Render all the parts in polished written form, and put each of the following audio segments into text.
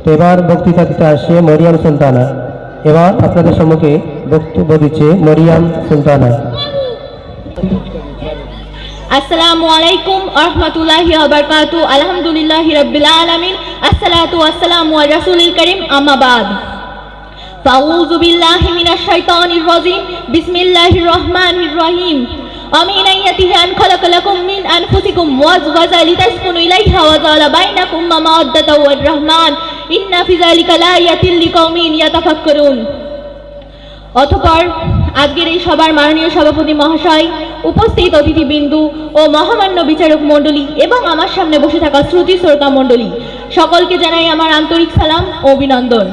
তো এবার বক্তৃতা দিতে আসছে মরিয়াম সুলতানা। এবার আপনাদের সম্মুখে বক্তব্য দিচ্ছে মরিয়াম সুলতানা। আসসালামু আলাইকুম ওয়া রাহমাতুল্লাহি ওয়া বারাকাতুহু। আলহামদুলিল্লাহি রাব্বিল আলামিন। আসসালাতু ওয়াসসালামু আলা রাসূলিল কারীম, আম্মা বাদ। ফাউযু বিল্লাহি মিনাশ শাইতানির রাজীম। বিসমিল্লাহির রহমানির রহিম। ومن آياته أن خلق لكم من أنفسكم أزواجا لتسكنوا إليها وجعل بينكم مودة ورحمة إن في ذلك لآيات لقوم يتفكرون। অতঃপর আজকের এই সভার মাননীয় সভাপতি মহাশয়, উপস্থিত অতিথিবৃন্দু ও মহামান্য বিচারক মণ্ডলী এবং আমার সামনে বসে থাকা শ্রুতি শ্রোতা মণ্ডলী, সকলকে জানাই আমার আন্তরিক সালাম ও অভিনন্দন।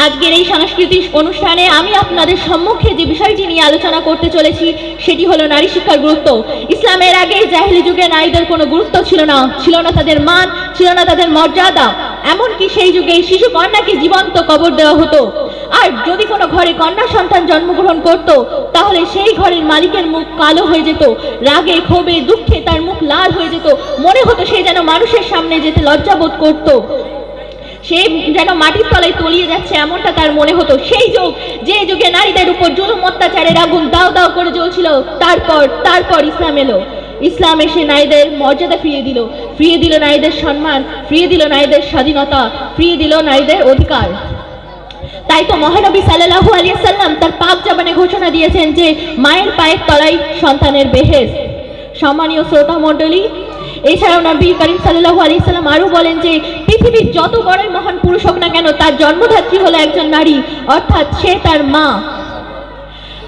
আজকের এই সাংস্কৃতিক অনুষ্ঠানে আমি আপনাদের সম্মুখে যে বিষয়টি নিয়ে আলোচনা করতে চলেছি সেটি হলো নারী শিক্ষার গুরুত্ব। ইসলামের আগে জাহেলি যুগে নারীদের কোনো গুরুত্ব ছিল না তাদের মান, ছিল না তাদের মর্যাদা। এমনকি সেই যুগে শিশু কন্যাকে জীবন্ত কবর দেওয়া হতো। আর যদি কোনো ঘরে কন্যা সন্তান জন্মগ্রহণ করত, তাহলে সেই ঘরের মালিকের মুখ কালো হয়ে যেত, রাগে ক্ষোভে দুঃখে তার মুখ লাল হয়ে যেত। মনে হতো সে যেন মানুষের সামনে যেতে লজ্জাবোধ করত, সে যেন মাটির তলায় তলিয়ে যাচ্ছে, এমনটা তার মনে হতো। সেই যুগ, যে যুগে নারীদের উপর জুলুম অত্যাচারের আগুন দাও দাও করে জ্বলছিল, তারপর ইসলাম এলো। ইসলাম এসে নারীদের মর্যাদা ফিরিয়ে দিল নারীদের সম্মান, ফিরিয়ে দিল নারীদের স্বাধীনতা, ফিরিয়ে দিল নারীদের অধিকার। তাই তো মহানবী সাল্লাল্লাহু আলাইহি ওয়াসাল্লাম তার পাক জবানে ঘোষণা দিয়েছেন যে মায়ের পায়ের তলায় সন্তানের বেহেশত। সম্মানীয় শ্রোতা মণ্ডলী, এছাড়াও নবী করিম সাল্লাল্লাহু আলাইহি ওয়াসাল্লাম আরও বলেন যে পৃথিবীর যত বড়ই মহান পুরুষ হোক না কেন, তার জন্মধাত্রী হলো একজন নারী, অর্থাৎ সে তার মা।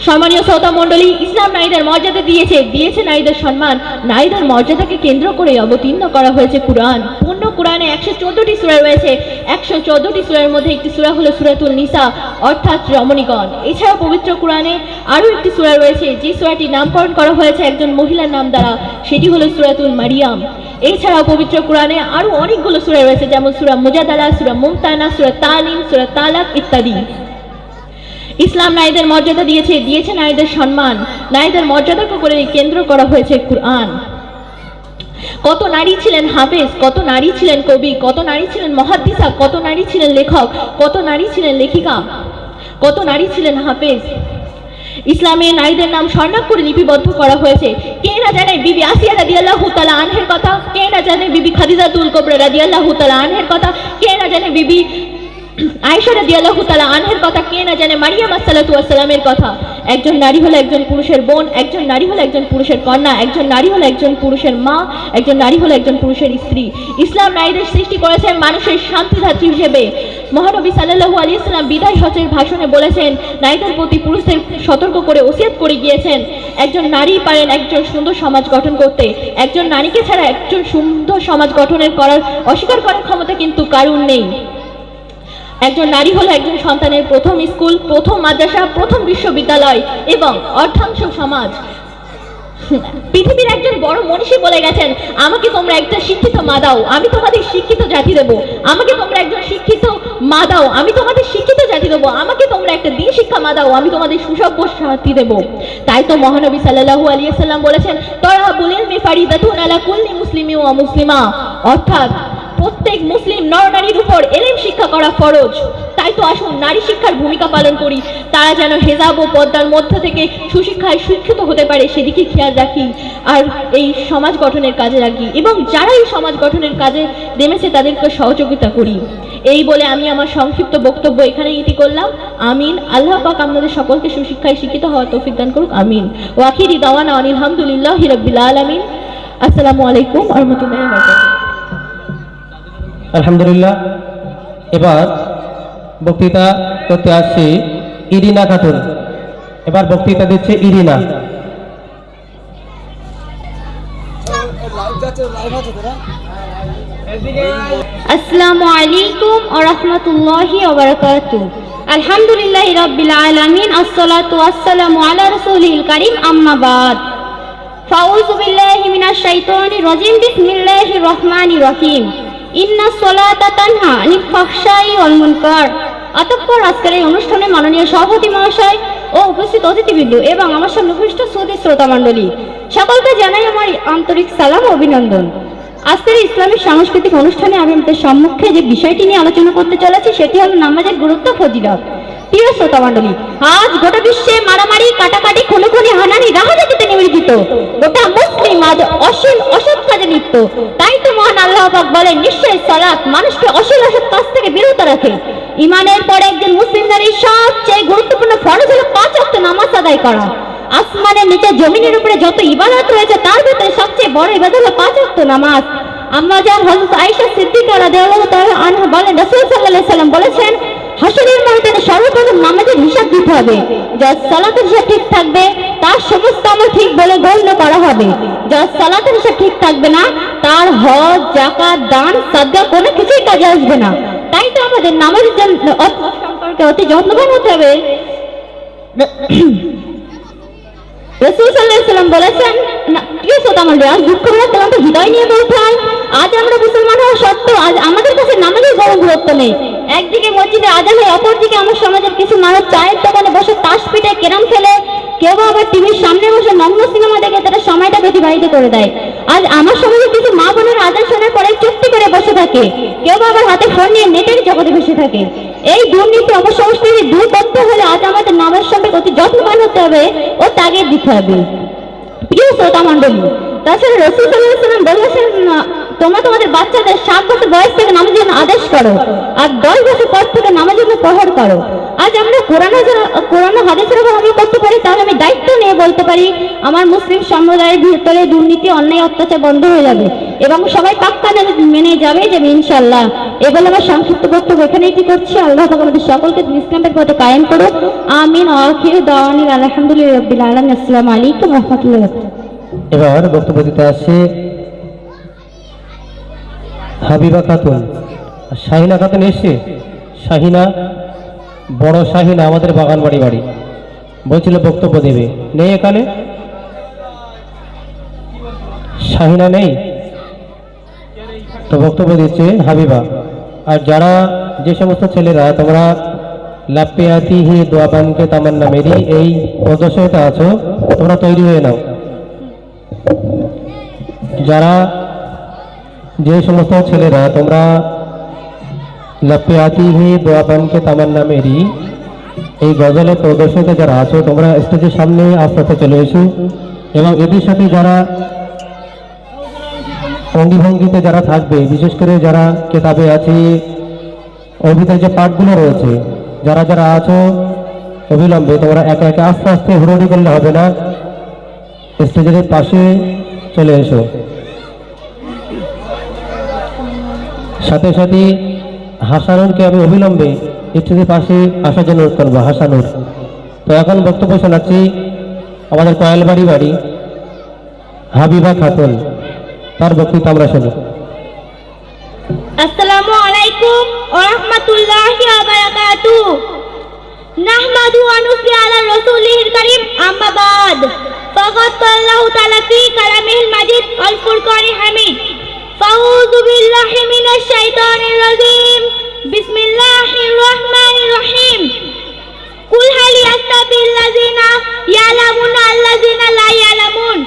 সম্মানীয় শ্রোতা মণ্ডলী, ইসলাম নারীদের মর্যাদা দিয়েছে নারীদের সম্মান। নারীদের মর্যাদাকে কেন্দ্র করে অবতীর্ণ করা হয়েছে কুরআন। পূর্ণ কুরআনে 114টি সূরা রয়েছে। 114টি সূরার মধ্যে একটি সূরা হলো সূরাতুন নিসা, অর্থাৎ রমণীগণ। এছাড়াও পবিত্র কুরআনে আরও একটি সূরা রয়েছে, যে সূরাটির নামকরণ করা হয়েছে একজন মহিলার নাম দ্বারা, সেটি হলো সূরাতুল মারিয়াম। এছাড়াও পবিত্র কুরআনে আরও অনেকগুলো সূরা রয়েছে, যেমন সূরা মুজাদালা, সূরা মুমতাহানা, সূরা তালিম, সূরা তালাক ইত্যাদি। ইসলাম নারীদের মর্যাদা দিয়েছে নারীদের সম্মান। নারীদের মর্যাদাকে করে কেন্দ্র করা হয়েছে কুরআন। কত নারী ছিলেন হাফেজ, কত নারী ছিলেন কবি, কত নারী ছিলেন মুহাদ্দিসা, কত নারী ছিলেন লেখক, কত নারী ছিলেন লেখিকা, কত নারী ছিলেন হাফেজ। ইসলামে নারীদের নাম স্বর্ণাক্ষরে লিপিবদ্ধ করা হয়েছে। কে না জানে বিবি আসিয়া রাদিয়াল্লাহু তাআলা আনহার কথা, কে না জানে বিবি খাদিজাতুল কুবরা রাদিয়াল্লাহু তাআলা আনহার কথা, কে না জানে বিবি আয়েশা রাদিয়াল্লাহু তাআলা আনহার কথা, কে না জানে মারিয়াম আসসালাতু ওয়াসসালামের কথা। একজন নারী হলো একজন পুরুষের বোন, একজন নারী হলো একজন পুরুষের কন্যা, একজন নারী হলো একজন পুরুষের মা, একজন নারী হলো একজন পুরুষের স্ত্রী। ইসলাম নারীদের সৃষ্টি করেছেন মানুষের শান্তিধাত্রী হিসেবে। মহানবী সাল্লাল্লাহু আলাইহি ওয়াসাল্লাম বিদায় হজের ভাষণে বলেছেন, নারীদের প্রতি পুরুষদের সতর্ক করে ওসিয়ত করে গিয়েছেন, একজন নারী পারেন একজন সুন্দর সমাজ গঠন করতে। একজন নারীকে ছাড়া একজন সুন্দর সমাজ গঠনের অস্বীকার করার ক্ষমতা কিন্তু কারুর নেই। একজন নারী হলো একজন সন্তানের প্রথম স্কুল, প্রথম মাদ্রাসা, প্রথম বিশ্ববিদ্যালয় এবং অর্ধাংশ সমাজ। পৃথিবীর একজন বড় মনীষী বলে গেছেন, আমাকে তোমরা একটা শিক্ষিত মা দাও, আমি তোমাদের শিক্ষিত জাতি দেব। আমাকে তোমরা একজন শিক্ষিত মা দাও, আমি তোমাদের শিক্ষিত জাতি দেব। আমাকে তোমরা একটা দিন শিক্ষা মা দাও, আমি তোমাদের সুসভ্য জাতি দেব। তাই তো মহানবী সাল্লাল্লাহু আলাইহি ওয়াসাল্লাম বলেছেন, তরাবুল ইলমি ফারিদাতুন আলা কুল্লি মুসলিমি ওয়া মুসলিমা, অর্থাৎ প্রত্যেক মুসলিম নরনারীর উপর এলেম শিক্ষা করা ফরজ। তাই তো আসুন নারী শিক্ষার ভূমিকা পালন করি, তারা যেন হেজাব ও পর্দার মধ্য থেকে সুশিক্ষায় শিক্ষিত হতে পারে সেদিকে খেয়াল রাখি, আর এই সমাজ গঠনের কাজে লাগি, এবং যারা এই সমাজ গঠনের কাজে নেমেছে তাদেরকে সহযোগিতা করি। এই বলে আমি আমার সংক্ষিপ্ত বক্তব্য এখানে ইতি করলাম। আমিন। আল্লাহ পাক আমাদের সকলকে সুশিক্ষায় শিক্ষিত হওয়ার তৌফিক দান করুক। আমিন। ওয়া আখিরি দাওয়ানা আলহামদুলিল্লাহি রাব্বিল আলামিন। আসসালামু আলাইকুম ওয়া রাহমাতুল্লাহি ওয়া বারাকাতুহু। আলহামদুলিল্লাহ। এবার বক্তৃতা করতে আসছি ইরিনা খাতুন। এবার বক্তৃতা দিচ্ছে ইরিনা। আসসালামু আলাইকুম ওয়া রাহমাতুল্লাহি ওয়া বারাকাতুহু। আলহামদুলিল্লাহি রাব্বিল আলামিন, আসসালাতু ওয়াসসালামু আলা রাসূলিল কারীম, আম্মা বাদ। ফাউযু বিল্লাহি মিনাশ শাইতানির রাজীম। বিসমিল্লাহির রহমানির রহিম। ইন্না সলাতা তানহা আনিল ফাহশাই ওয়াল মুনকার। অতঃপর আজকের এই অনুষ্ঠানে মাননীয় সভাপতি মহাশয় ও উপস্থিত অতিথিবৃন্দ এবং আমার সামনে উপস্থিত শ্রোতা মণ্ডলী, সকলকে জানাই আমার আন্তরিক সালাম ও অভিনন্দন। আজকের ইসলামিক সাংস্কৃতিক অনুষ্ঠানে আমি আপনাদের সম্মুখে যে বিষয়টি নিয়ে আলোচনা করতে চলেছি সেটি হলো নামাজের গুরুত্ব ফজিলত। প্রিয় শ্রোতা মণ্ডলী, আজ গোটা বিশ্বে মারামারি, কাটাকাটি, খুনোখুনি, হানাহানি, রাহাজানিতে নিমজ্জিত গোটা মুসলিম আজ অশ্লীল অসৎ কাজে লিপ্ত। তাই তো মহান আল্লাহ পাক বলেন, নিশ্চয়ই সালাত মানুষকে অশ্লীল অসৎ কাজ থেকে বিরত রাখে। ইমানের পরে একজন মুসলিম নারীর সবচেয়ে গুরুত্বপূর্ণ ফরজ হলো 5 ওয়াক্ত নামাজ আদায় করা। আসমানের নিচে জমিনের উপরে যত ইবাদত রয়েছে তার ভিতরে সবচেয়ে বড় ইবাদত হলো 5 ওয়াক্ত নামাজ। আম্মা জান হযরত আয়েশা সিদ্দিকা রাদিয়াল্লাহু তাআলা আনহা বলেন, রাসূল সাল্লাল্লাহু আলাইহি সাল্লাম বলেছেন, হাসরের ময়দানে সর্বপ্রথম নামাজের হিসাব দিতে হবে। যার সালাতের হিসাব ঠিক থাকবে তার সমস্ত আমল ঠিক বলে গণ্য করা হবে। যার সালাতের হিসাব ঠিক থাকবে না তার হজ, যাকাত, দান, সাদকা কোনো কিছুই কাজে আসবে না। তাই তো আমাদের নামাজের জন্য সম্পর্কে অতি যত্নবান হতে হবে। রাসূল সাল্লাল্লাহু আলাইহি সাল্লাম বলেছেন, প্রিয় শ্রোতা মণ্ডলী, আজ দুঃখ ভরা তোমাকে হৃদয় নিয়ে বলতে হয়, আজ আমরা মুসলমান হওয়া সত্ত্বেও আজ আমাদের কাছে নামাজের বড় গুরুত্ব নেই। একদিকে মসজিদে আজান হয়, অপরদিকে আমার সমাজের কিছু মানুষ চায়ের দোকানে বসে তাস পিটে, ক্যারাম খেলে, কেউ আবার টিভির সামনে বসে নগ্ন সিনেমা দেখে তারা সময়টা অতিবাহিত করে দেয়। আজ আমার সমাজে কিছু মা বোনের আজান শোনার পরে চুপটি করে বসে থাকে, কেউ আবার হাতে ফোন নিয়ে নেটের জগতে বসে থাকে। এই দুর্নীতি অপসংস্কৃতি দূর করতে হলে আজ আমাদের নামাজ সম্পর্কে অতি যত্নবান হতে হবে ও তাগিদ দিতে হবে। প্রিয় শ্রোতা মণ্ডলী, তাছাড়া রাসূল সাল্লাল্লাহু আলাইহি ওয়াসাল্লাম বলেছেন, তোমরা তোমাদের বাচ্চাদের 7 বছর বয়স থেকে নামাজের জন্য আদেশ করো আর 10 বছর পর থেকে নামাজের জন্য প্রহর করো। আজ আমরা কোরআন হাদিসের উপর আমল করতে পারি, তাহলে আমি দায়িত্ব নিয়ে বলতে পারি আমার মুসলিম সম্প্রদায়ের ভিতরে দুর্নীতি, অন্যায়, অত্যাচার বন্ধ হয়ে যাবে এবং সবাই পাক্কা মেনে যাবে ইনশাআল্লাহ। এগুলো আমার সংক্ষিপ্ত বক্তব্য এখানেই কি করছি। আল্লাহ পাক আমাদের সকলকে ইসলামের পথে কায়েম করুক, আমিন। আখির দাওয়ানি আলহামদুলিল্লাহি রাব্বিল আলামিন। আসসালামু আলাইকুম ওয়া রাহমাতুল্লাহি ওয়া বারাকাতুহু। এবার বক্তব্য দিতে আসছে হাবিবা খাতুন। শাহিনা খাতুন এসছে। শাহিনা, বড় শাহিনা, আমাদের বাগানবাড়ি বাড়ি, বলছিল বক্তব্য দেবে, নেই এখানে? শাহিনা নেই তো বক্তব্য দিচ্ছে হাবিবা। আর যারা যে সমস্ত ছেলেরা তোমরা লাপ্পিয়াতি হি দোয়াবানকে তামান্না মেরি এই প্রদর্শনীতে আছো, তোমরা তৈরি হয়ে নাও। যারা যে সমস্ত ছেলেরা তোমরা লাপ্পিয়াতি হি দোয়াবানকে তামান্না মেরি এই গজলের প্রদর্শনীতে যারা আছো, তোমরা স্টেজের সামনে আস্তে আস্তে চলে এসো এবং এদের সাথে যারা অঙ্গিভঙ্গিতে যারা থাকবে, বিশেষ করে যারা কেতাবে আছে, অভিধায় যে পাঠগুলো রয়েছে, যারা যারা আছো অবিলম্বে তোমরা একে একে আস্তে আস্তে হুড়োড়ি করলে হবে না, স্টেজের পাশে চলে এসো। সাথে সাথে হাসানুরকে আমি অবিলম্বে স্টেজের পাশে আসার জন্য অনুরোধ করবো। হাসানুর, তো এখন বক্তব্য শোনাচ্ছি আমাদের কয়েলবাড়ি বাড়ি হাবিবা খাতুন, তার বক্তব্য আমরা শুনি। আসসালামু আলাইকুম ওয়া রাহমাতুল্লাহি ওয়া বারাকাতুহু। নাহমাদু ওয়া নুসল্লি আলা রাসূলিল কারীম, আম্মা বাদ। ফাকাদ আল্লাহু তাআলা ফি কালামিল মাজিদ আল ফুরকানিল হামিদ। ফাউযু বিল্লাহি মিনাশ শাইতানির রাজীম। বিসমিল্লাহির রহমানির রহিম। কুল হাল ইয়াস্তাবিল লাযিনা ইয়ালামুনা আল্লাযিনা লা ইয়ালামুন।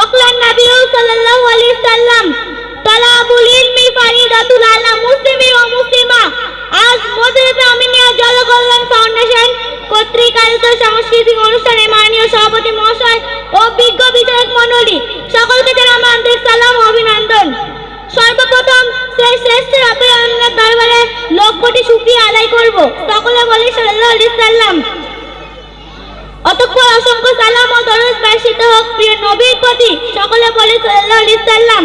আকালান নবী সাল্লাল্লাহু আলাইহি সাল্লাম, তালাবুল ইলমি ফারিদাতুন আলা মুসলিমি ওয়া মুসলিমা। আজ মদরসা আমিনিয়া জলকল্যাণ ফাউন্ডেশন কর্তৃক আয়োজিত সাংস্কৃতিক অনুষ্ঠানে মাননীয় সভাপতি মহাশয় ও বিজ্ঞ বিচারক মণ্ডলী সকলকে জানাই আমার আন্তরিক সালাম ও অভিনন্দন। সর্বপ্রথম সেই শ্রেষ্ঠ রবের দরবারে লক্ষ কোটি শুকরিয়া আদায় করব। সকলে বলি সাল্লাল্লাহু আলাইহি সাল্লাম। অতঃপর অসংখ্য সালাম ও দরুদ বর্ষিত হোক প্রিয় নবীর প্রতি। সকলে বলি সাল্লাল্লাহু আলাইহি সাল্লাম।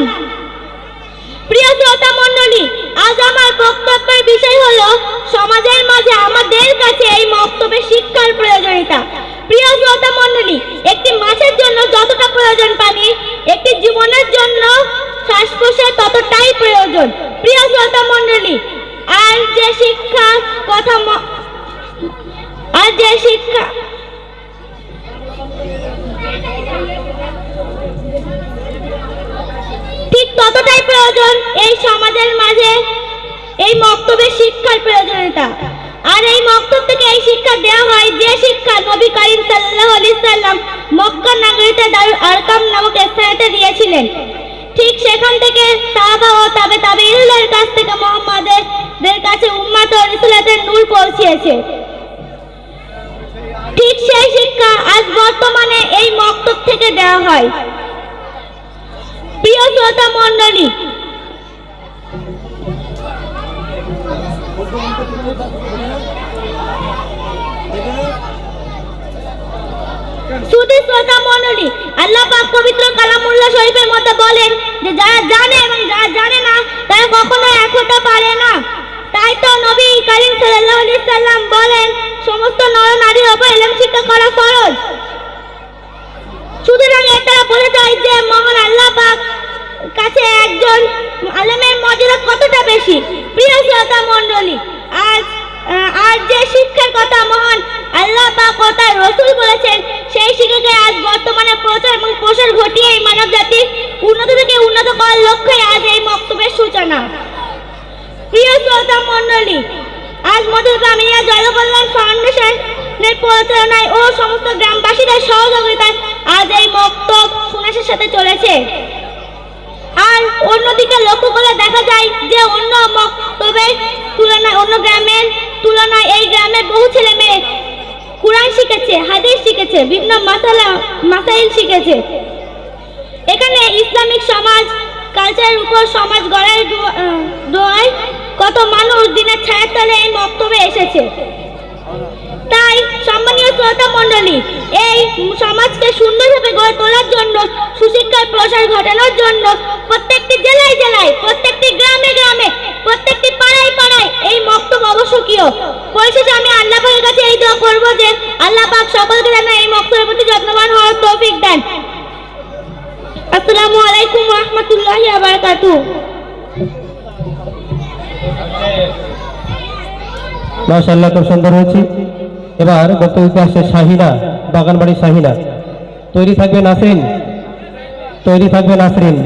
প্রিয় শ্রোতা মণ্ডলী, আজ আমার বক্তব্যের বিষয় হলো সমাজের মাঝে আমাদের কাছে এই মক্তব্যের শিক্ষার প্রয়োজনীয়তা। প্রিয় শ্রোতা মণ্ডলী, একটি মাছের জন্য যতটা প্রয়োজন পানি, একটি জীবনের জন্য শ্বাস প্রশ্বাস ততটাই প্রয়োজন। প্রিয় শ্রোতা মণ্ডলী, আর যে শিক্ষা ঠিক ততটাই প্রয়োজন এই সমাজের মাঝে এই মক্তব্যের শিক্ষার প্রয়োজনীয়তা। আর এই মক্তব থেকে এই শিক্ষা দেওয়া হয় যে শিক্ষা নবী করিম সাল্লাল্লাহু আলাইহি সাল্লাম মক্কা নগরীতে দারুল আরকাম নামক স্থানেতে দিয়েছিলেন। ঠিক সেখান থেকে সাহাবা ও তাবেঈনের কাছ থেকে মুহাম্মাদের কাছে উম্মত ও রিসালাতের নূর পৌঁছেছে। ঠিক সেই শিক্ষা আজ বর্তমানে এই মক্তব থেকে দেওয়া হয়। প্রিয় শ্রোতা মণ্ডলী, সুধী শ্রোতা মণ্ডলী, আল্লাহ পাক পবিত্র কালামুল্লাহ শরীফের মধ্যে বলেন যে যারা জানে এবং যারা জানে না তারা কখনো এক হতে পারে না। তাই তো নবী করিম সাল্লাল্লাহু আলাইহি সাল্লাম বলেন সমস্ত নর নারীর উপর ইলম শিক্ষা করা ফরজ। সুতরাং এর দ্বারা বলে যায় যে মহান আল্লাহ পাক কাছে একজন আলেমের মর্যাদা কতটা বেশি। প্রিয় শ্রোতা মণ্ডলী, আজ যে শিক্ষার কথা মহান আল্লাহ পাক ও তার রাসূল বলেছেন, সেই শিক্ষাকে আজ বর্তমানে প্রচার এবং প্রসার ঘটিয়ে এই মানব জাতির উন্নত থেকে উন্নত করার লক্ষ্যে আজ এই মক্তবের সূচনা। প্রিয় শ্রোতা মণ্ডলী, আজ মদিনা আমিনিয়া জনকল্যাণ ফাউন্ডেশনের পরিচালনায় ও সমস্ত গ্রামবাসীদের সহযোগিতায় আজ এই মক্তব সুনাসের সাথে চলেছে। আর অন্যদিকে লক্ষ্য করে দেখা যায় যে অন্য মক্তবের তুলনায়, অন্য গ্রামের তুলনায় এই গ্রামের বহু ছেলে মেয়ে কুরআন শিখেছে, হাদিস শিখেছে, বিভিন্ন মাসাইল শিখেছে। এখানে ইসলামিক সমাজ কালচারের উপর সমাজ গড়ার দোয়ায় কত মানুষ দিনের ছায়ার তলে এই মক্তবে এসেছে। তাই সম্মানীয় শ্রোতা মণ্ডলী, এই সমাজকে সুন্দরভাবে গড়ে তোলার জন্য, সুশিক্ষার প্রসার ঘটানোর জন্য প্রত্যেকটি জেলায় জেলায়, প্রত্যেকটি গ্রামে গ্রামে, প্রত্যেকটি পাড়ায় পাড়ায় এই মক্তব আবশ্যকীয়। পরিশেষে আমি আল্লাহ পাকের কাছে এই দোয়া করব যে আল্লাহ পাক সকলকে যেন এই মক্তবের প্রতি যত্নবান হওয়ার তৌফিক দেন। আসসালামু আলাইকুম ওয়া রাহমাতুল্লাহি ওয়া বারাকাতুহু। মাশাআল্লাহ, খুব সুন্দর হয়েছে। এবার বক্তব্য আসছে শাহিনা, বাগানবাড়ি শাহিনা। তৈরি থাকবে নাসরিন, তৈরি থাকবে নাসরিন।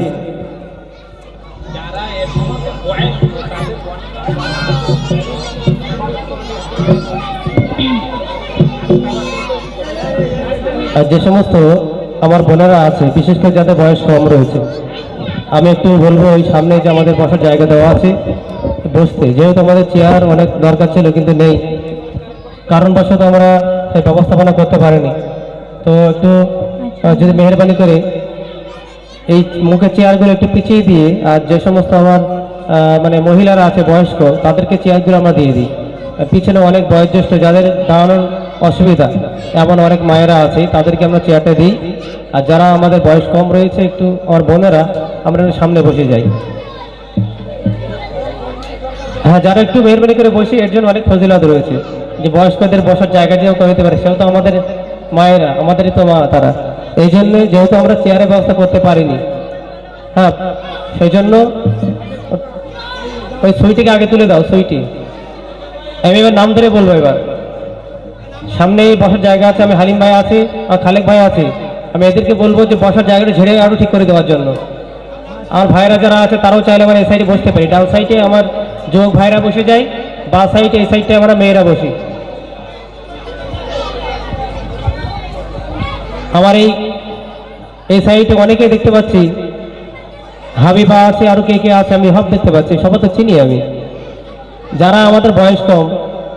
আর যে সমস্ত আমার বোনেরা আছে, বিশেষ করে যাদের বয়স কম রয়েছে, আমি একটু বলবো ওই সামনে যে আমাদের বসার জায়গা দেওয়া আছে বসতে, যেহেতু আমাদের চেয়ার অনেক দরকার ছিল কিন্তু নেই, কারণবশত আমরা সেই ব্যবস্থাপনা করতে পারিনি। তো একটু যদি মেহরবানি করে এই মুখের চেয়ারগুলো একটু পিছিয়ে দিয়ে, আর যে সমস্ত আমার মানে মহিলারা আছে বয়স্ক, তাদেরকে চেয়ারগুলো আমরা দিয়ে দিই। পিছনে অনেক বয়োজ্যেষ্ঠ যাদের দাঁড়ানোর অসুবিধা, এমন অনেক মায়েরা আছে, তাদেরকে আমরা চেয়ারটা দিই। আর যারা আমাদের বয়স কম রয়েছে, একটু আমার বোনেরা, আমরা সামনে বসে যাই। হ্যাঁ, যারা একটু মেহরবানি করে বসি, এর জন্য অনেক ফজিলত রয়েছে, যে বয়স্কদের বসার জায়গা যেও করে দিতে পারে, সেও তো আমাদের মায়েরা, আমাদেরই তো মা তারা। এই জন্য যেহেতু আমরা চেয়ারের ব্যবস্থা করতে পারিনি, হ্যাঁ, সেই জন্য ওই সুইটিকে আগে তুলে দাও, সুইটি। আমি এবার নাম ধরে বলবো। এবার সামনে বসার জায়গা আছে, আমি হালিম ভাই আছে আর খালেক ভাই আছে, আমি এদেরকে বলবো যে বসার জায়গাটা ঝেড়ে আরো ঠিক করে দেওয়ার জন্য। আর ভাইরা যারা আছে তারাও চাইলে মানে এই সাইডে বসতে পারি। ডান সাইডে আমার যুবক ভাইরা বসে যায়, বা সাইডে এই সাইডে আমরা মেয়েরা বসি। আমার এই সাইডে অনেকেই দেখতে পাচ্ছি, হাবিবা আছে, আরো কে কে আছে আমি সব দেখতে পাচ্ছি, সবাই তো চিনি আমি। যারা আমাদের বয়স কম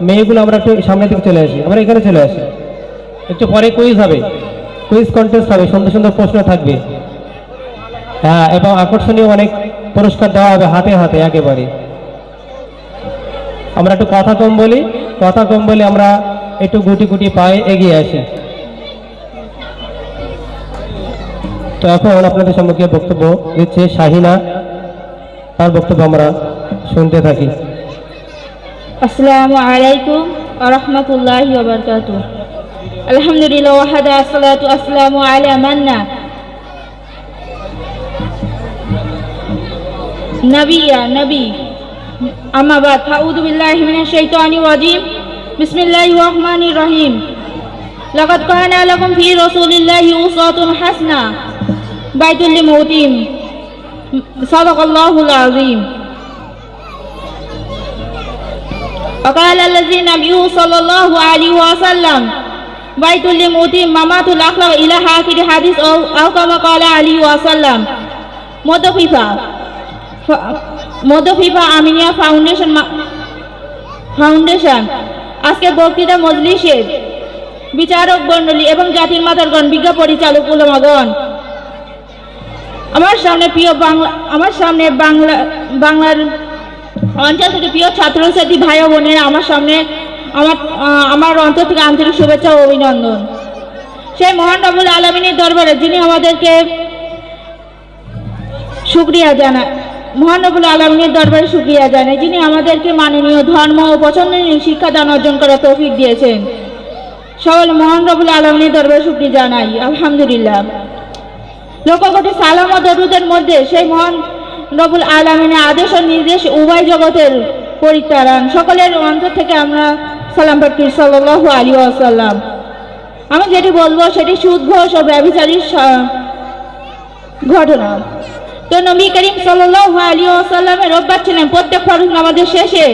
মেয়েগুলো, আমরা একটু সামনের দিকে চলে আসি, আমরা এখানে চলে আসি। একটু পরে কুইজ হবে, কুইজ কন্টেস্ট হবে, সুন্দর সুন্দর প্রশ্ন থাকবে, হ্যাঁ, এবং আকর্ষণীয় অনেক পুরস্কার দেওয়া হবে হাতে হাতে একেবারে। আমরা একটু কথা কম বলি, আমরা একটু গুটি গুটি পায়ে এগিয়ে আসি। তো এখন আপনাদের সম্মুখে বক্তব্য দিচ্ছে শাহিনা, তার বক্তব্য আমরা শুনতে থাকি। আসসালামু আলাইকুম ওয়া রাহমাতুল্লাহি ওয়া বারাকাতুহু। আলহামদুলিল্লাহ ওয়াহদা, আসসালাতু ওয়াসসালামু আলা মান্না নাবিয়্যা নবী, আম্মা বাদ, আউযু বিল্লাহি মিনাশ শাইতানির রাজীম। বিসমিল্লাহির রহমানির রহিম। লাকাদ কানা লাকুম ফি রাসূলিল্লাহি উসওয়াতুন হাসানাহ বাইতুল লিমউতিন। সাদাকাল্লাহুল আযীম। وقال الذي النبي صلى الله عليه وسلم بيت الموت ممات الأخلاق إلى آخر حديث أو كما قال عليه وسلم. মধ্যফিফা আমিনিয়া ফাউন্ডেশন আজকের বক্তৃতা মজলিসের বিচারক মণ্ডলী এবং জাতির মাতারগণ, বিজ্ঞ পরিচালক উলামাগণ, আমার সামনে বাংলার অঞ্চল থেকে প্রিয় ছাত্রছাত্রী ভাই ও বোনেরা, আমার অন্তর থেকে আন্তরিক শুভেচ্ছা ও অভিনন্দন। সেই মহান রব্বুল আলামিনের দরবারে যিনি আমাদেরকে শুকরিয়া জানায়, যিনি আমাদেরকে মাননীয় ধর্ম ও পছন্দনীয় শিক্ষাদান অর্জন করার তৌফিক দিয়েছেন। সকল মহান রব্বুল আলামিনের দরবারে শুকরিয়া জানাই, আলহামদুলিল্লাহ। লোককটি সালাম ও দরুদের মধ্যে সেই মহান রব্বুল আলামিনের আদেশ ও নির্দেশ উভয় জগতের পরিত্রাণ। সকলের অন্তর থেকে আমরা সালাম পাঠ করি সাল্লাল্লাহু আলাইহি ওয়াসাল্লাম। আমি যেটি বলবো সেটি সুদ, ঘোষ ও ব্যভিচারীর ঘটনা। তো নবী করিম সাল্লাল্লাহু আলাইহি ওয়াসাল্লামের অভ্যাস ছিলেন প্রত্যেক ফরজ নামাজের শেষে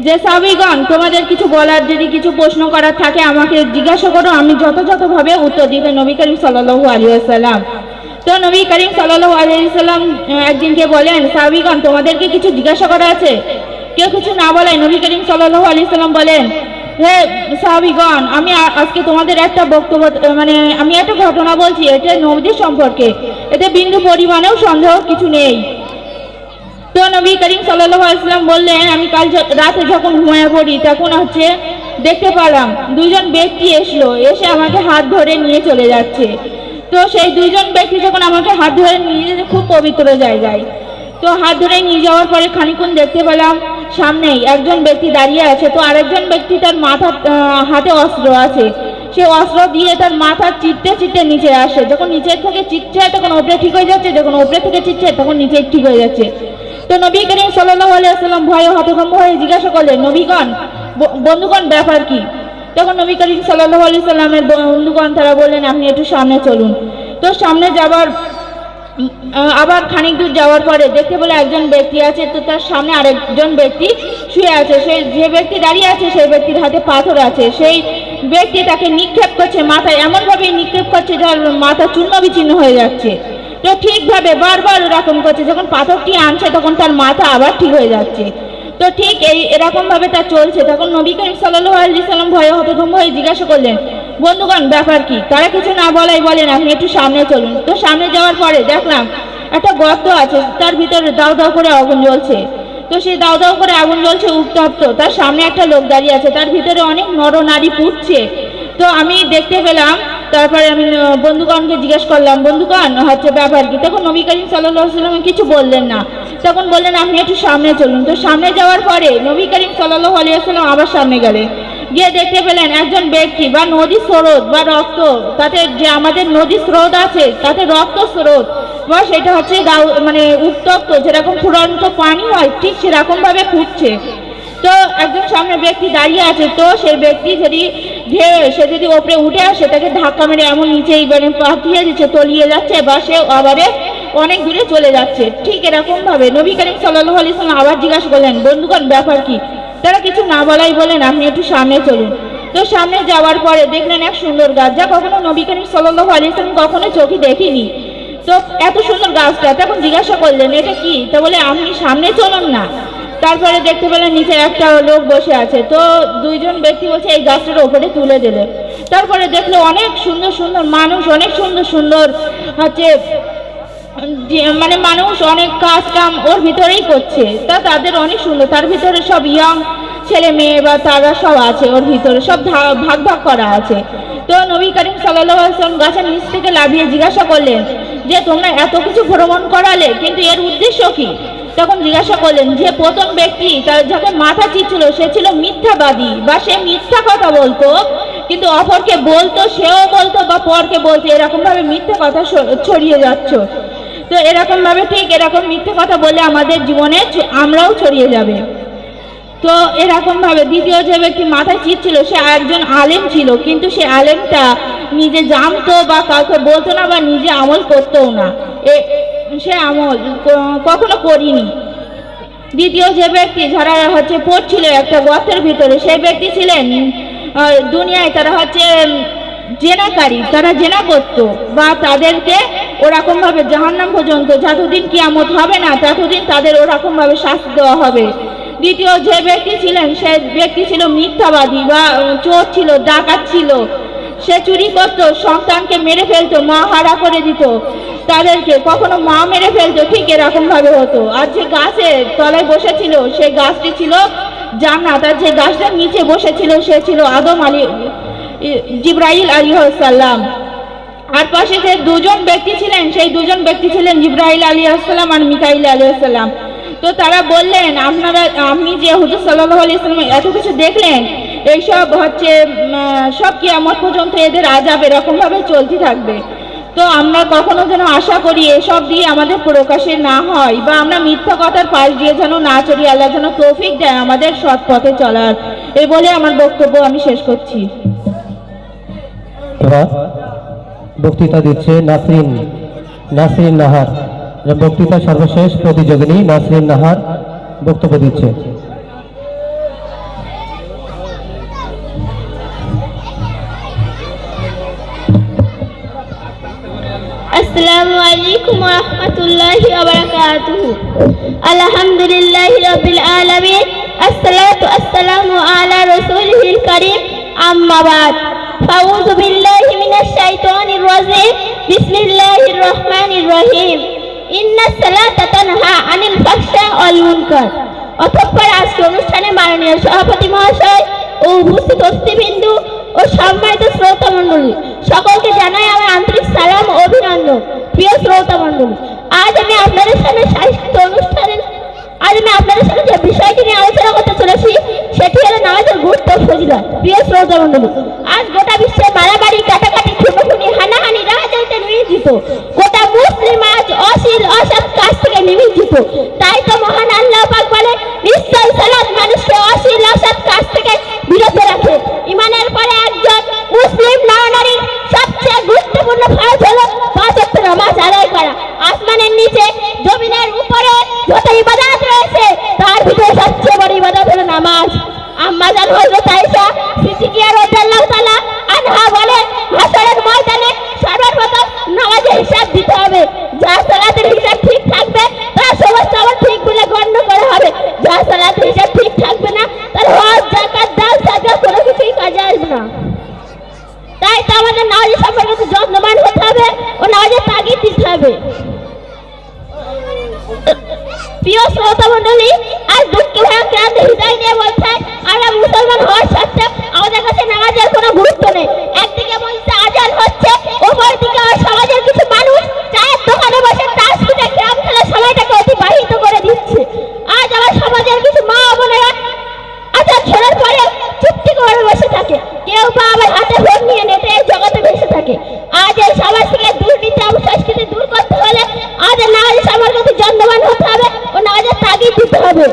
যে সাহাবীগণ, তোমাদের কিছু বলার, যদি কিছু প্রশ্ন করার থাকে আমাকে জিজ্ঞাসা করো, আমি যথাযথভাবে উত্তর দিতেন নবী করিম সাল্লাল্লাহু আলাইহি ওয়াসাল্লাম। তো নবী করিম সাল্লাল্লাহু আলাইহি ওয়াসাল্লাম একদিনকে বলেন, সাহাবীগণ তোমাদেরকে কিছু জিজ্ঞাসা করা আছে। কেউ কিছু না বলে নবী করিম সাল্লাল্লাহু আলাইহি ওয়াসাল্লাম বলেন, হে সাহাবীগণ, আমি আজকে তোমাদের একটা বক্তব্য, আমি একটা ঘটনা বলছি, এটা নবীদের সম্পর্কে, এতে বিন্দু পরিমাণেও সন্দেহ কিছু নেই। তো নবী করিম সাল্লাল্লাহু আলাইহি ওয়াসাল্লাম বললেন, আমি কাল রাতে যখন ঘুমিয়ে পড়ি তখন দেখতে পেলাম দুইজন ব্যক্তি এসে আমাকে হাত ধরে নিয়ে চলে যাচ্ছে। তো সেই দুইজন ব্যক্তি যখন আমাকে হাত ধরে নিয়ে যেতে, খুব পবিত্র জায়গায়, তো হাত ধরে নিয়ে যাওয়ার পরে খানিকক্ষণ দেখতে পেলাম সামনেই একজন ব্যক্তি দাঁড়িয়ে আছে। তো আরেকজন ব্যক্তি তার হাতে অস্ত্র আছে, সে অস্ত্র দিয়ে তার মাথা চিটতে নিচে আসে। যখন নিচের থেকে চিটছে তখন ওপরে ঠিক হয়ে যাচ্ছে, যখন ওপরে থেকে চিটছে তখন নিচে ঠিক হয়ে যাচ্ছে। তো নবী করিম সাল্লাল্লাহু আলাইহি ওয়াসাল্লাম ভয়ে হতভম্ব হয়ে জিজ্ঞাসা করলেন, বন্ধুগণ ব্যাপার কি? তখন নবী করিম সাল্লাল্লাহু আলাইহি ওয়াসাল্লামের বন্ধুগণ তারা বললেন, আপনি একটু সামনে চলুন। তো সামনে আবার খানিক দূর যাওয়ার পরে দেখতে পেলে একজন ব্যক্তি আছে, তো তার সামনে আরেকজন ব্যক্তি শুয়ে আছে। যে ব্যক্তি দাঁড়িয়ে আছে সেই ব্যক্তির হাতে পাথর আছে। সেই ব্যক্তি তাকে নিক্ষেপ করছে, মাথায় এমনভাবে নিক্ষেপ করছে যার মাথা চূর্ণ বিচ্ছিন্ন হয়ে যাচ্ছে। তো ঠিকভাবে বারবার এরকম করছে, যখন পাথরটি আনছে তখন তার মাথা আবার ঠিক হয়ে যাচ্ছে। তো ঠিক এরকম ভাবে তা চলছে। তখন নবী করিম সাল্লাল্লাহু আলাইহি ওয়াসাল্লাম ভয়ে হতভম্ব হয়ে জিজ্ঞাসা করলেন, বন্ধুগণ ব্যাপার কি? তারা কিছু না বলাই বলেন, আপনি একটু সামনে চলুন। তো সামনে যাওয়ার পরে দেখলাম একটা গর্ত আছে, তার ভিতরে দাউ দাউ করে আগুন জ্বলছে। তো সেই দাউ দাউ করে আগুন জ্বলছে উত্তপ্ত, তার সামনে একটা লোক দাঁড়িয়ে আছে, তার ভিতরে অনেক নরনারী পুড়ছে। তো আমি দেখতে পেলাম, তারপরে আমি বন্ধুগণকে জিজ্ঞেস করলাম, বন্ধুগণ ব্যাপার কি? তখন নবী করিম সাল্লাল্লাহু আলাইহি ওয়াসাল্লাম কিছু বললেন না। তখন বললেন, আপনি একটু সামনে চলুন। তো সামনে যাওয়ার পরে নবী করিম সাল্লাল্লাহু আলাইহি ওয়াসাল্লাম আবার সামনে গেলেন, গিয়ে দেখতে পেলেন একজন ব্যক্তি বা নদী স্রোত বা রক্ত, তাতে যে আমাদের নদী স্রোত আছে তাতে রক্ত স্রোত বা সেটা উত্তপ্ত, যেরকম ফুটন্ত পানি হয় ঠিক সেরকম ভাবে ফুটছে। তো একজন সামনে ব্যক্তি দাঁড়িয়ে আছে, তো সেই ব্যক্তি যদি ওপরে উঠে আসে তাকে ধাক্কা মেরে এমন নিচেই পাঠিয়ে দিচ্ছে, তলিয়ে যাচ্ছে বা সে আবারে অনেক দূরে চলে যাচ্ছে। ঠিক এরকম ভাবে নবী করিম সাল্লাল্লাহু আলাইহি ওয়াসাল্লাম আবার জিজ্ঞাসা করলেন, বন্ধুগণ ব্যাপার কি? তারা কিছু না বলাই বলেন, আপনি একটু সামনে চলুন। তো সামনে যাওয়ার পরে দেখলেন এক সুন্দর গাছ, যা কখনো নবী করিম সাল্লাল্লাহু আলাইহি ওয়াসাল্লাম কখনো চোখে দেখিনি। তো এত সুন্দর গাছটা, তখন জিজ্ঞাসা করলেন, এটা কি? তা বলে, আপনি সামনে চলুন না। তারপরে দেখতে পেলেন নিচে একটা লোক বসে আছে। তো দুইজন ব্যক্তি বলছে এই গাছটার ওপরে তুলে দিলে। তারপরে দেখলো অনেক সুন্দর সুন্দর মানুষ, অনেক সুন্দর সুন্দর মানুষ অনেক কাজ কাম ওর ভিতরেই করছে। তাদের অনেক সুন্দর, তার ভিতরে সব ইয়ং ছেলে মেয়ে বা তারা সব আছে, ওর ভিতরে সব ভাগ ভাগ করা আছে। তো নবী করিম সাল্লাল্লাহু আলাইহি ওয়াসাল্লাম গাছের নিচ থেকে লাফিয়ে জিজ্ঞাসা করলেন যে, তোমরা এত কিছু ভ্রমণ করালে, কিন্তু এর উদ্দেশ্য কি? তখন জিজ্ঞাসা করলেন যে প্রথম ব্যক্তি যাকে মাথা চিরছিল সে ছিল মিথ্যাবাদী, বা সে মিথ্যা কথা বলতো, কিন্তু অপরকে বলতো, সেও বলতো বা পরকে বলতো, এরকম ভাবে মিথ্যা কথা ছড়িয়ে যাচ্ছ। তো এরকম ভাবে ঠিক এরকম মিথ্যা কথা বলে আমাদের জীবনে আমরাও ছড়িয়ে যাবে। তো এরকম ভাবে দ্বিতীয় যে ব্যক্তি মাথায় চিরছিল সে একজন আলেম ছিল, কিন্তু সে আলেমটা নিজে জানতো বা কাউকে বলতো না বা নিজে আমল করতেও না, সে আমল কখনো করিনি। দ্বিতীয় যে ব্যক্তি যারা পড়ছিল একটা গর্তের ভিতরে, সেই ব্যক্তি ছিলেন দুনিয়ায় তারা জেনাকারী, তারা জেনা করত বা তাদেরকে ওরকম ভাবে জাহান্নাম পর্যন্ত যতদিন কিয়ামত হবে না ততদিন তাদের ওরকম ভাবে শাস্তি দেওয়া হবে। দ্বিতীয় যে ব্যক্তি ছিলেন সে ব্যক্তি ছিল মিথ্যাবাদী বা চোর ছিল, ডাকাত ছিল। সে চুরি করতো, সন্তানকে মেরে ফেলতো, মা হারা করে দিত তাদেরকে, কখনো মা মেরে ফেলতো, ঠিক এরকম ভাবে হতো। আর যে গাছের তলায় বসেছিল সে গাছটি ছিল জান্নাত, আর যে গাছটার নিচে বসেছিল সে ছিল জিবরাইল আলাইহিস সালাম। আর পাশে যে দুজন ব্যক্তি ছিলেন সেই দুজন ব্যক্তি ছিলেন জিবরাইল আলাইহিস সালাম আর মিকাইল আলাইহিস সালাম। তো তারা বললেন, আপনি যে হুজুর সাল্লাল্লাহু আলাইহি ওয়াসাল্লাম এত কিছু দেখলেন, এইসব হচ্ছে সব কিয়ামত পর্যন্ত এদের আযাব এরকম ভাবে চলতে থাকবে। তো আমরা কখনো যেন আশা করি এসব দিয়ে আমাদের প্রকাশে না হয় বা আমরা মিথ্যা কথার পাশ দিয়ে যেন না চলি। আল্লাহ যেন তৌফিক দেয় আমাদের সৎ পথে চলার। এই বলে আমার বক্তব্য আমি শেষ করছি। এবার বক্তৃতা দিচ্ছে নাসরিন নাহার। বক্তৃতা সর্বশেষ প্রতিযোগিনী নাসরিন নাহার বক্তব্য দিচ্ছে। আসসালামু আলাইকুম ওয়া রাহমাতুল্লাহি ওয়া বারাকাতুহু। আলহামদুলিল্লাহি রাব্বিল আলামিন, আসসালাতু আসসালামু আলা রাসূলিল কারীম, আম্মা বাদ। আউযু বিল্লাহি মিনাশ শাইতানির রাজীম, বিসমিল্লাহির রহমানির রহিম। ইন্নাস সালাতা তানহা আনিল ফাহশা ওয়াল মুনকার। অতঃপর আজকে অনুষ্ঠানে মাননীয় সভাপতি মহাশয় ও উপস্থিত অতিথিবৃন্দ ও সম্মানিত শ্রোতা মণ্ডলী সকলকে জানাই আমার আন্তরিক সালাম ও অভিনন্দন। প্রিয় শ্রোতা মণ্ডলী, আজ আমি আপনাদের সামনে যে বিষয়টি নিয়ে আলোচনা করতে চলেছি সেটি হলো নামাজের গুরুত্ব ও ফজিলত। প্রিয় শ্রোতা মণ্ডলী, আজ গোটা বিশ্বে মারামারি, কাটাকাটি, খুনোখুনি, হানাহানি, রাজনীতিতে নিমজ্জিত। গোটা মুসলিম আজ অশ্লীল অসৎ কাজ থেকে নিমজ্জিত। তাই তো মহান আল্লাহ পাক বলে, নিশ্চয় সালাত মানুষকে অশ্লীল অসৎ কাজ থেকে বিরত রাখে। ইমানের পরে একজন মুসলিম নারীর সবচেয়ে গুরুত্বপূর্ণ ফরজ হলো 5 ওয়াক্ত নামাজ আদায় করা। আসমানের নিচে জমিনের উপরে যত ইবাদত রয়েছে তার ভিতরে সবচেয়ে বড় ইবাদত হলো নামাজ। আম্মা জান হযরত আয়েশা সিদ্দিকিয়া রাদিয়াল্লাহু তাআলা আনহা বলেন, হাসরের ময়দানে সর্বপ্রথম নামাজের হিসাব দিতে হবে। যার সালাতের হিসাব ঠিক থাকবে তার সমস্ত আমল ঠিক বলে গণ্য করা হবে। যার সালাতের হিসাব ঠিক থাকবে না তার হজ, যাকাত, দান, সাদকা কোনো কিছুই কাজে আসবে না। তাই তো আমাদের নামাজের সম্পর্কে যত্নবান হতে হবে ও নামাজের তাগিদ দিতে হবে। প্রিয় শ্রোতা মণ্ডলী, আজ দুঃখে ভয়ঙ্কর হৃদয় নিয়ে বলছে আমরা মুসলমান হওয়ার সত্ত্বেও আমাদের কাছে নামাজের কোনো গুরুত্ব নেই। একদিকে বলছে আজান হচ্ছে, অপর দিকে সমাজের কিছু মানুষ চায়ের দোকানে বসে তাস কিনে গ্রাম খেলার সময়টাকে অতিবাহিত করে দিচ্ছে। আজ আমার সমাজের কিছু মা বোনেরা আজান শোনার পরে চুপটি করে বসে থাকে, কেউ বা আবার হাতে ফোন নিয়ে নেটে এই জগতে ভেসে থাকে। আজ এই সমাজ থেকে দুর্নীতি ও সংস্কৃতি দূর করতে হলে আজ নামাজের সম্পর্কে যত্নবান হতে হবে ও নামাজের তাগিদ দিতে হবে।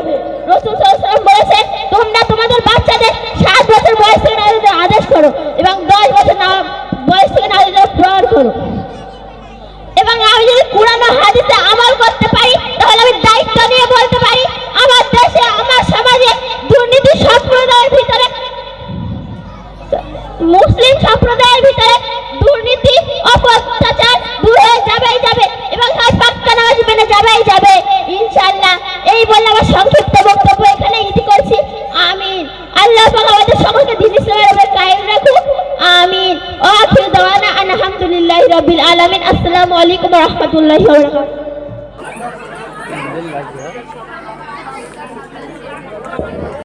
রাসূল সাল্লাল্লাহু আলাইহি ওয়াসাল্লাম বলেছেন, তোমরা তোমাদের বাচ্চাদের 7 বছর বয়স থেকে নামাজের আদেশ করো এবং 10 বছর বয়স থেকে নামাজের প্রহার করো। এবং আমি যদি কুরআন ও হাদিসে আমল করতে পারি তাহলে আমি দায়িত্ব নিয়ে বলতে পারি আমার দেশে, আমার সমাজে দুর্নীতি সম্প্রদায়ের ভিতরে, মুসলিম সম্প্রদায়ের ভিতরে দুর্নীতি, অত্যাচার দূর হয়ে যাবে এবং তার পাক্কা নামাজ মেনে যাবে ইনশাআল্লাহ। এই বলে আমার সংক্ষিপ্ত বক্তব্য এখানে ইতি করছি। আমিন। আল্লাহ পাক আমাদের সকলকে দ্বীন ইসলামের উপর কায়েম রাখুক। আমিন। ওয়া আখিরু দাওয়ানা আলহামদুলিল্লাহি রাব্বিল আলামিন। আসসালামু আলাইকুম ওয়া রাহমাতুল্লাহি ওয়া বারাকাতুহু।